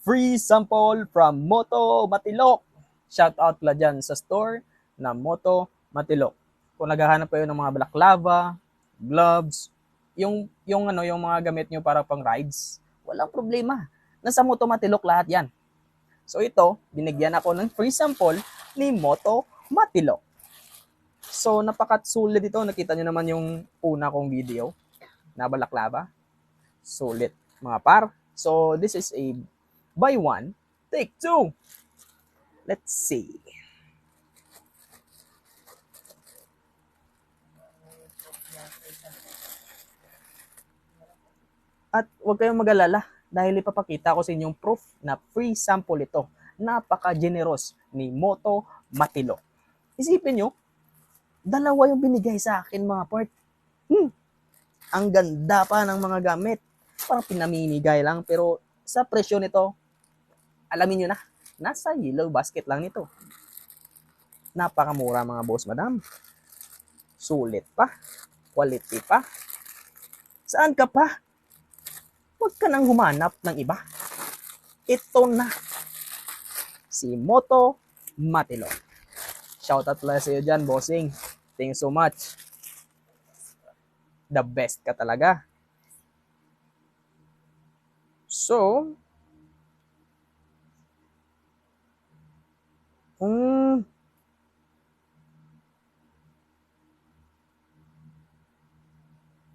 Free sample from Moto Matilok. Shout out pala dyan sa store na Moto Matilok. Kung naghahanap kayo ng mga balaklava, gloves, yung mga gamit nyo para pang rides, walang problema. Nasa Moto Matilok lahat yan. So ito, binigyan ako ng free sample ni Moto Matilok. So napakasulit ito. Nakita nyo naman yung una kong video na balaklava. Sulit mga par. So this is a buy one, take two. Let's see. At huwag kayong mag-alala dahil ipapakita ko sa inyong proof na free sample ito. Napaka-generous ni Moto Matilok. Isipin nyo, dalawa yung binigay sa akin mga part. Ang ganda pa ng mga gamit. Parang pinamimigay lang pero sa presyo nito, alamin nyo na, nasa yellow basket lang nito. Napakamura mga boss madam. Sulit pa. Quality pa. Saan ka pa? Huwag ka nang humanap ng iba. Ito na. Si Moto Matilok. Shoutout pala sa iyo dyan, bossing. Thank you so much. The best ka talaga. So,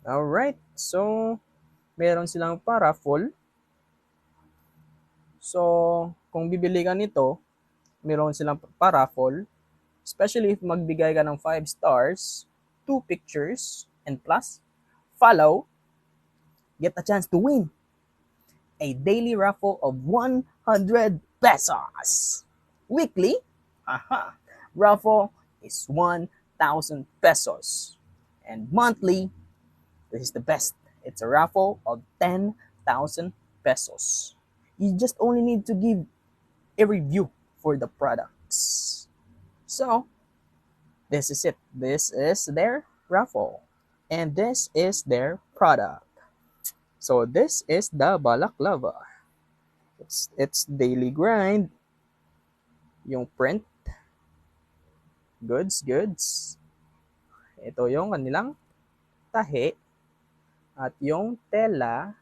alright. So, meron silang paraffol. So, kung bibili ka nito, meron silang paraffol. Especially if magbigay ka ng 5 stars, 2 pictures, and plus, follow, get a chance to win a daily raffle of 100 pesos. Weekly, raffle is 1,000 pesos. And monthly, this is the best. It's a raffle of 10,000 pesos. You just only need to give a review for the products. So, this is it. This is their raffle. And this is their product. So, this is the balaklava. It's daily grind. Yung print. Goods. Ito yung kanilang tahe. At yung tela.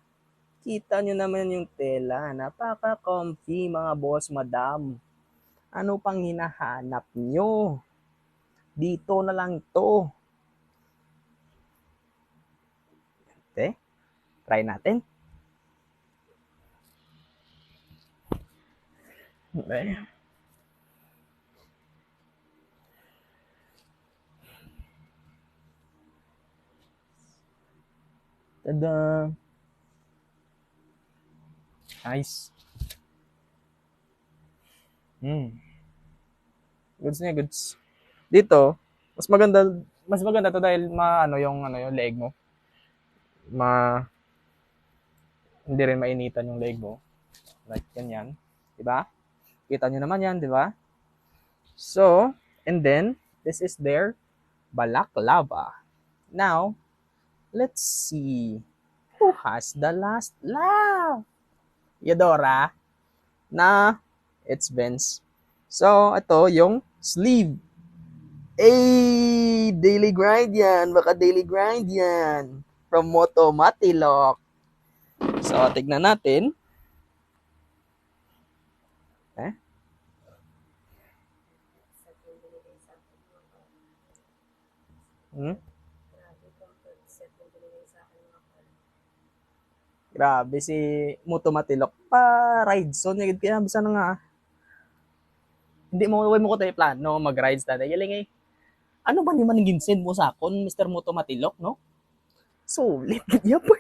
Kita nyo naman yung tela. Napaka-comfy mga boss madam. Ano pang hinahanap nyo? Dito na lang to. Okay. Try natin. Okay. Tada! Nice. Goods niya, goods. Dito, mas maganda to dahil yung leg mo. Hindi rin mainitan yung leg mo. Like ganyan, 'di ba? Kita niyo naman 'yan, 'di ba? So, and then this is their balaklava. Now, let's see who has the last laugh. Yadora? Na, it's Vince. So, ito yung sleeve. Daily grind yan. Baka daily grind yan. From Moto Matilok. So, tignan natin. Grabe si Moto Matilok. Pa-ride zone. Kaya bisa na nga. Hindi mo ko tayo plano mag-rides na. Yaling eh. Ano ba naman ang ginsin mo sa akon, Mr. Moto Matilok, no? Sulit. Ya po.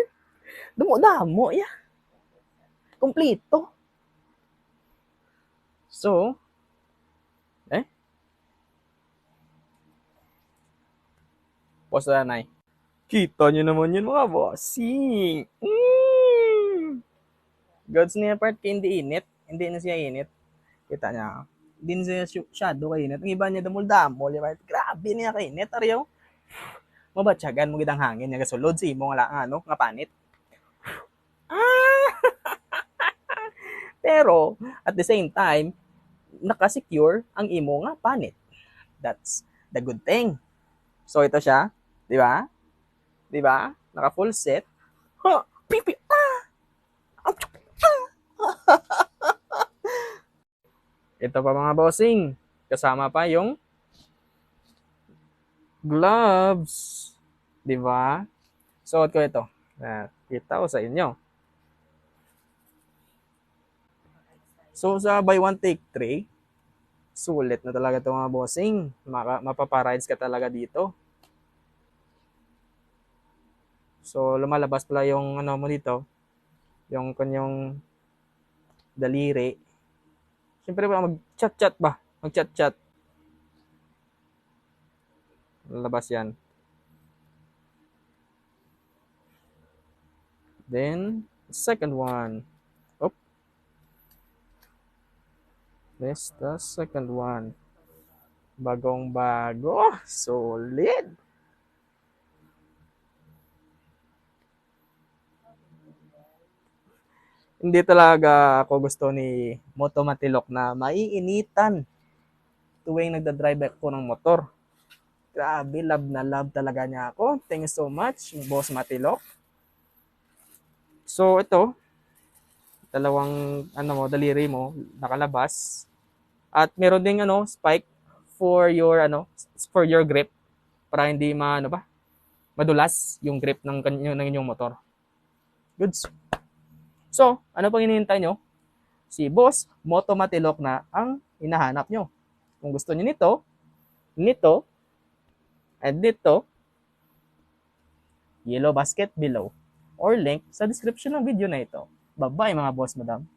Damo-damo, ya. Kompleto. So, post na na. Kita nyo naman yun mga bossing. Gods niya part hindi init. Hindi na siya init. Kita niya. Hindi na siya shadow kainit. Ang iba niya damol-damol. Grabe niya kainit. Ariyo. Mabatsagan mo gitang hangin. Nga sulod si mo nga panit. Pero, at the same time, nakasecure ang imo nga panit. That's the good thing. So, ito siya. Di ba? Di ba? Naka full set. Ha! Pipi! Ito pa mga bossing. Kasama pa yung gloves. Di ba? Suot ko ito. Kita ko sa inyo. So, sa buy one take 3, sulit na talaga ito mga bossing. Mapaparides ka talaga dito. So, lumalabas pala yung ano mo dito. Yung kanyang daliri. Siyempre ba, mag-chat-chat ba? Mag-chat-chat. Lalabas yan. Then, second one. Oop. This the second one. Bagong bago. Solid. Hindi talaga ako gusto ni Moto Matilok na maiinitan tuwing nagdadrive ako ng motor. Grabe, love na love talaga niya ako. Thank you so much, Boss Matilok. So, ito, dalawang daliri mo nakalabas. At meron ding spike for your grip para hindi madulas yung grip ng inyong motor. Goods. So, ano pang hinihintay nyo? Si Boss Moto Matilok na ang hinahanap nyo. Kung gusto niyo nito, and dito, yellow basket below or link sa description ng video na ito. Bye-bye mga boss, madam.